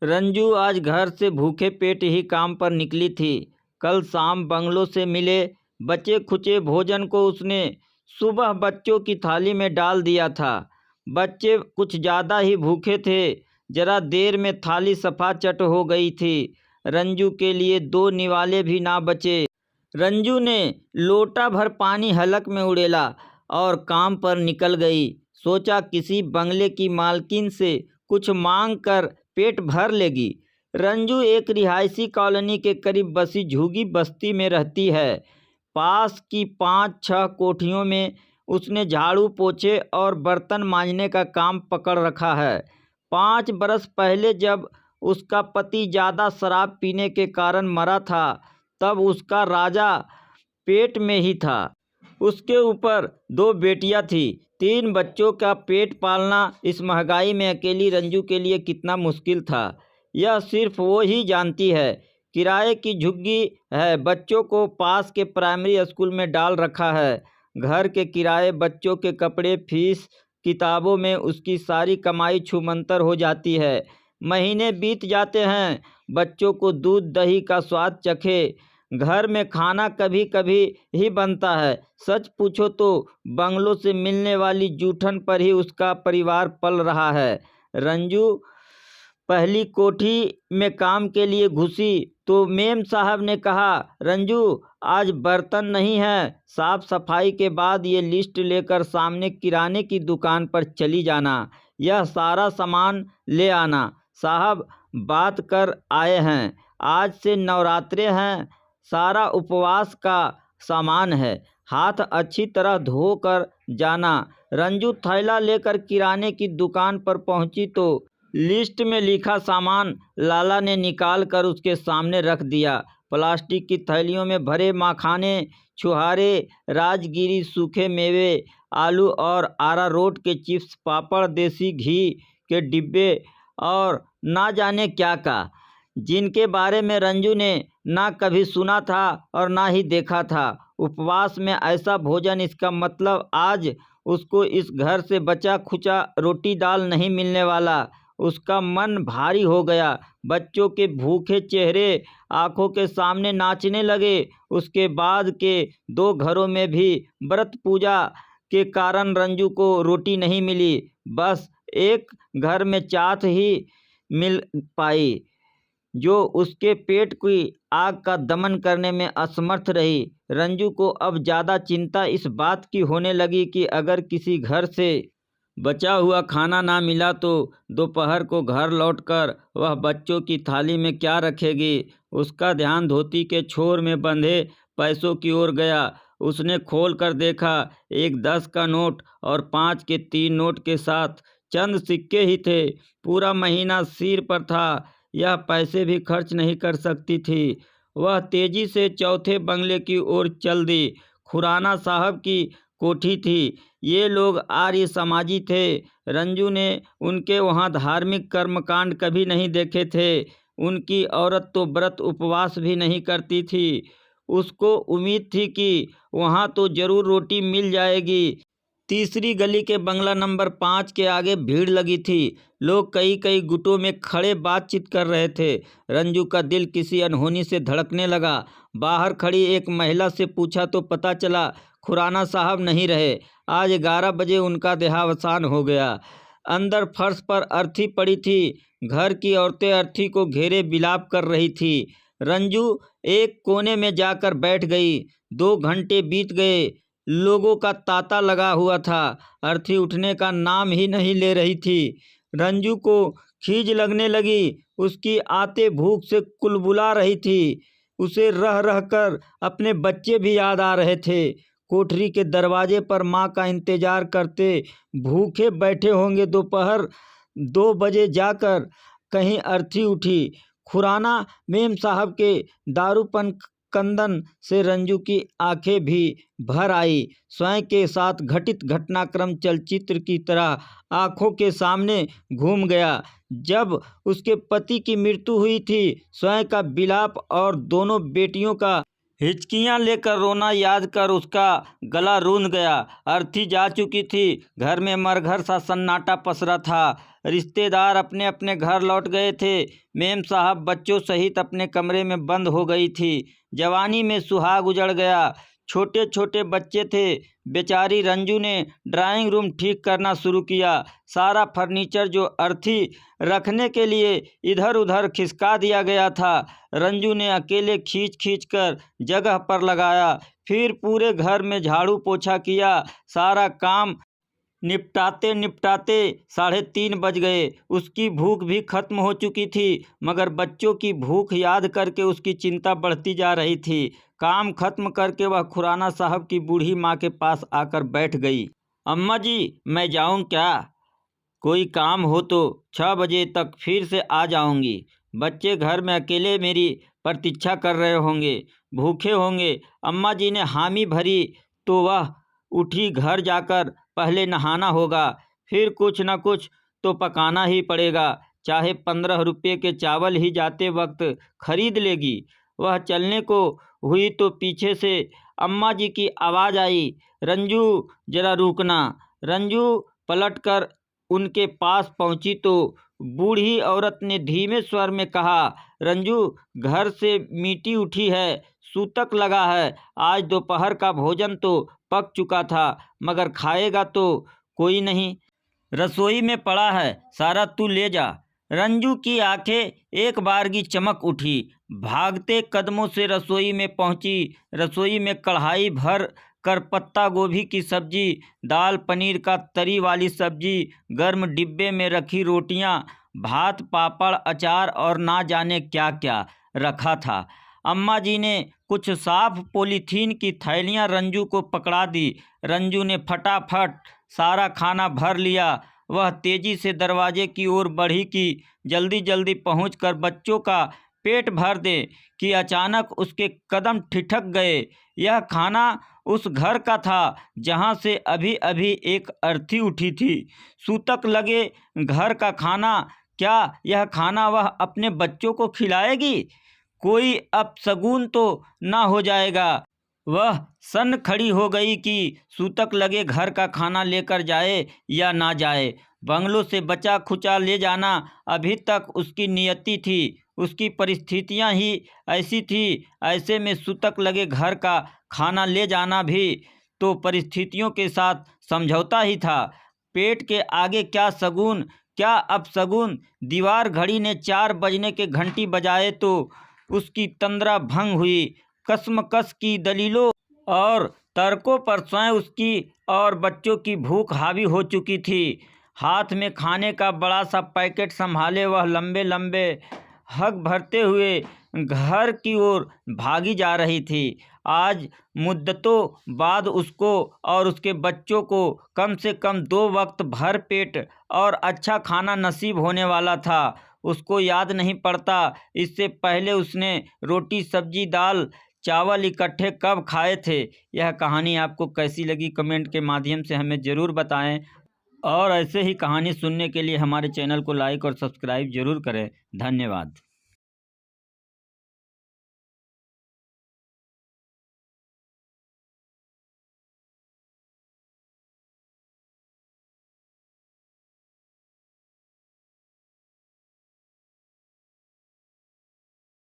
रंजू आज घर से भूखे पेट ही काम पर निकली थी। कल शाम बंगलों से मिले बचे खुचे भोजन को उसने सुबह बच्चों की थाली में डाल दिया था। बच्चे कुछ ज़्यादा ही भूखे थे। जरा देर में थाली सफा चट हो गई थी। रंजू के लिए 2 निवाले भी ना बचे। रंजू ने लोटा भर पानी हलक में उड़ेला और काम पर निकल गई। सोचा किसी बंगले की मालकिन से कुछ मांग कर पेट भर लेगी। रंजू एक रिहायशी कॉलोनी के करीब बसी झुग्गी बस्ती में रहती है। पास की 5-6 कोठियों में उसने झाड़ू पोछे और बर्तन मांजने का काम पकड़ रखा है। 5 बरस पहले जब उसका पति ज़्यादा शराब पीने के कारण मरा था, तब उसका राजा पेट में ही था। उसके ऊपर 2 बेटियां थी। 3 बच्चों का पेट पालना इस महंगाई में अकेली रंजू के लिए कितना मुश्किल था, यह सिर्फ वो ही जानती है। किराए की झुग्गी है। बच्चों को पास के प्राइमरी स्कूल में डाल रखा है। घर के किराए, बच्चों के कपड़े, फीस, किताबों में उसकी सारी कमाई छूमंतर हो जाती है। महीने बीत जाते हैं, बच्चों को दूध दही का स्वाद चखे। घर में खाना कभी कभी ही बनता है। सच पूछो तो बंगलों से मिलने वाली जूठन पर ही उसका परिवार पल रहा है। रंजू पहली कोठी में काम के लिए घुसी तो मेम साहब ने कहा, रंजू आज बर्तन नहीं है, साफ सफाई के बाद ये लिस्ट लेकर सामने किराने की दुकान पर चली जाना। यह सारा सामान ले आना। साहब बात कर आए हैं। आज से नवरात्रे हैं। सारा उपवास का सामान है। हाथ अच्छी तरह धो कर जाना। रंजू थैला लेकर किराने की दुकान पर पहुंची तो लिस्ट में लिखा सामान लाला ने निकाल कर उसके सामने रख दिया। प्लास्टिक की थैलियों में भरे मखाने, छुहारे, राजगिरी, सूखे मेवे, आलू और अरारोट के चिप्स, पापड़, देसी घी के डिब्बे और ना जाने क्या का, जिनके बारे में रंजू ने ना कभी सुना था और ना ही देखा था। उपवास में ऐसा भोजन, इसका मतलब आज उसको इस घर से बचा खुचा रोटी दाल नहीं मिलने वाला। उसका मन भारी हो गया। बच्चों के भूखे चेहरे आंखों के सामने नाचने लगे। उसके बाद के 2 घरों में भी व्रत पूजा के कारण रंजू को रोटी नहीं मिली। बस एक घर में चाट ही मिल पाई, जो उसके पेट की आग का दमन करने में असमर्थ रही। रंजू को अब ज़्यादा चिंता इस बात की होने लगी कि अगर किसी घर से बचा हुआ खाना ना मिला तो दोपहर को घर लौटकर वह बच्चों की थाली में क्या रखेगी। उसका ध्यान धोती के छोर में बंधे पैसों की ओर गया। उसने खोल कर देखा। एक 10 का नोट और 5 के 3 नोट के साथ चंद सिक्के ही थे। पूरा महीना सिर पर था। यह पैसे भी खर्च नहीं कर सकती थी। वह तेजी से चौथे बंगले की ओर चल दी। खुराना साहब की कोठी थी। ये लोग आर्य समाजी थे। रंजू ने उनके वहाँ धार्मिक कर्मकांड कभी नहीं देखे थे। उनकी औरत तो व्रत उपवास भी नहीं करती थी। उसको उम्मीद थी कि वहाँ तो जरूर रोटी मिल जाएगी। तीसरी गली के बंगला नंबर 5 के आगे भीड़ लगी थी। लोग कई कई गुटों में खड़े बातचीत कर रहे थे। रंजू का दिल किसी अनहोनी से धड़कने लगा। बाहर खड़ी एक महिला से पूछा तो पता चला खुराना साहब नहीं रहे। आज 11 बजे उनका देहावसान हो गया। अंदर फर्श पर अर्थी पड़ी थी। घर की औरतें अर्थी को घेरे विलाप कर रही थी। रंजू एक कोने में जाकर बैठ गई। 2 घंटे बीत गए। लोगों का तांता लगा हुआ था। अर्थी उठने का नाम ही नहीं ले रही थी। रंजू को खीज लगने लगी। उसकी आते भूख से कुलबुला रही थी। उसे रह रह कर अपने बच्चे भी याद आ रहे थे। कोठरी के दरवाजे पर माँ का इंतजार करते भूखे बैठे होंगे। दोपहर 2 बजे जाकर कहीं अर्थी उठी। खुराना मेम साहब के दारूपन कंदन से रंजू की आंखें भी भर आई। स्वयं के साथ घटित घटनाक्रम चलचित्र की तरह आंखों के सामने घूम गया। जब उसके पति की मृत्यु हुई थी, स्वयं का विलाप और दोनों बेटियों का हिचकियां लेकर रोना याद कर उसका गला रूंध गया। अर्थी जा चुकी थी। घर में मरघर सा सन्नाटा पसरा था। रिश्तेदार अपने अपने घर लौट गए थे। मेम साहब बच्चों सहित अपने कमरे में बंद हो गई थी। जवानी में सुहाग उजड़ गया। छोटे छोटे बच्चे थे। बेचारी रंजू ने ड्राइंग रूम ठीक करना शुरू किया। सारा फर्नीचर जो अर्थी रखने के लिए इधर उधर खिसका दिया गया था, रंजू ने अकेले खींच खींच कर जगह पर लगाया। फिर पूरे घर में झाड़ू पोछा किया। सारा काम निपटाते निपटाते 3:30 बज गए। उसकी भूख भी खत्म हो चुकी थी, मगर बच्चों की भूख याद करके उसकी चिंता बढ़ती जा रही थी। काम खत्म करके वह खुराना साहब की बूढ़ी माँ के पास आकर बैठ गई। अम्मा जी, मैं जाऊँ क्या? कोई काम हो तो 6 बजे तक फिर से आ जाऊंगी। बच्चे घर में अकेले मेरी प्रतीक्षा कर रहे होंगे, भूखे होंगे। अम्मा जी ने हामी भरी तो वह उठी। घर जाकर पहले नहाना होगा, फिर कुछ न कुछ तो पकाना ही पड़ेगा। चाहे 15 रुपये के चावल ही जाते वक्त खरीद लेगी। वह चलने को हुई तो पीछे से अम्मा जी की आवाज़ आई, रंजू जरा रुकना। रंजू पलटकर उनके पास पहुंची तो बूढ़ी औरत ने धीमे स्वर में कहा, रंजू घर से मीठी उठी है, सूतक लगा है। आज दोपहर का भोजन तो पक चुका था, मगर खाएगा तो कोई नहीं। रसोई में पड़ा है, सारा तू ले जा। रंजू की आंखें एक बारगी चमक उठी। भागते कदमों से रसोई में पहुंची। रसोई में कढ़ाई भर कर पत्ता गोभी की सब्जी, दाल पनीर का तरी वाली सब्जी, गर्म डिब्बे में रखी रोटियां, भात पापड़ अचार और ना जाने क्या क्या रखा था। अम्मा जी ने कुछ साफ पॉलीथीन की थैलियां रंजू को पकड़ा दी। रंजू ने फटाफट सारा खाना भर लिया। वह तेजी से दरवाजे की ओर बढ़ी कि जल्दी जल्दी पहुंचकर बच्चों का पेट भर दे कि अचानक उसके कदम ठिठक गए। यह खाना उस घर का था जहां से अभी अभी एक अर्थी उठी थी। सूतक लगे घर का खाना। क्या यह खाना वह अपने बच्चों को खिलाएगी? कोई अपशगुन तो ना हो जाएगा? वह सन्न खड़ी हो गई कि सूतक लगे घर का खाना लेकर जाए या ना जाए। बंगलों से बचा खुचा ले जाना अभी तक उसकी नियति थी, उसकी परिस्थितियां ही ऐसी थी। ऐसे में सूतक लगे घर का खाना ले जाना भी तो परिस्थितियों के साथ समझौता ही था। पेट के आगे क्या शगुन, क्या अपशगुन। दीवार घड़ी ने 4 बजने के घंटी बजाए तो उसकी तंद्रा भंग हुई। कसमकस की दलीलों और तर्कों पर स्वयं उसकी और बच्चों की भूख हावी हो चुकी थी। हाथ में खाने का बड़ा सा पैकेट संभाले वह लंबे लंबे हग भरते हुए घर की ओर भागी जा रही थी। आज मुद्दतों बाद उसको और उसके बच्चों को कम से कम 2 वक्त भर पेट और अच्छा खाना नसीब होने वाला था। उसको याद नहीं पड़ता इससे पहले उसने रोटी सब्जी दाल चावल इकट्ठे कब खाए थे। यह कहानी आपको कैसी लगी कमेंट के माध्यम से हमें ज़रूर बताएं, और ऐसे ही कहानी सुनने के लिए हमारे चैनल को लाइक और सब्सक्राइब ज़रूर करें। धन्यवाद।